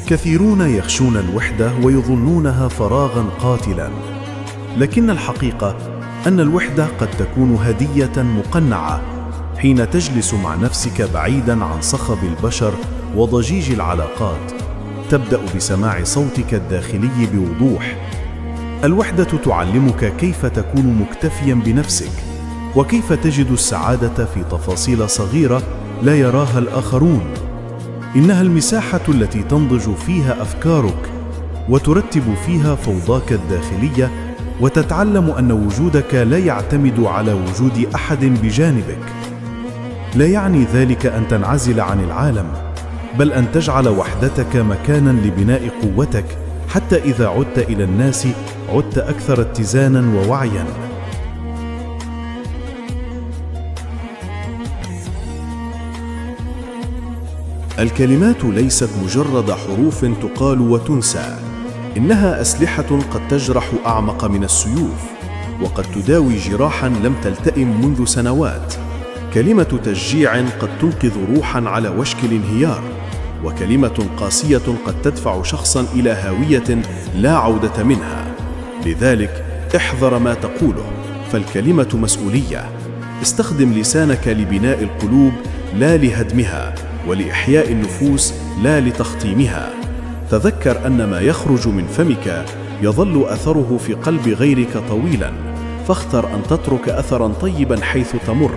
كثيرون يخشون الوحدة ويظنونها فراغاً قاتلاً، لكن الحقيقة أن الوحدة قد تكون هدية مقنعة حين تجلس مع نفسك بعيداً عن صخب البشر وضجيج العلاقات. تبدأ بسماع صوتك الداخلي بوضوح. الوحدة تعلمك كيف تكون مكتفياً بنفسك، وكيف تجد السعادة في تفاصيل صغيرة لا يراها الآخرون. إنها المساحة التي تنضج فيها أفكارك، وترتب فيها فوضاك الداخلية، وتتعلم أن وجودك لا يعتمد على وجود أحد بجانبك. لا يعني ذلك أن تنعزل عن العالم، بل أن تجعل وحدتك مكاناً لبناء قوتك، حتى إذا عدت إلى الناس عدت أكثر اتزاناً ووعياً. الكلمات ليست مجرد حروف تقال وتنسى، إنها أسلحة قد تجرح أعمق من السيوف، وقد تداوي جراحاً لم تلتئم منذ سنوات. كلمة تشجيع قد تنقذ روحاً على وشك الانهيار، وكلمة قاسية قد تدفع شخصاً إلى هاوية لا عودة منها. لذلك احذر ما تقوله، فالكلمة مسؤولية. استخدم لسانك لبناء القلوب لا لهدمها، ولإحياء النفوس لا لتخطيمها. تذكر أن ما يخرج من فمك يظل أثره في قلب غيرك طويلاً، فاختر أن تترك أثراً طيباً حيث تمر.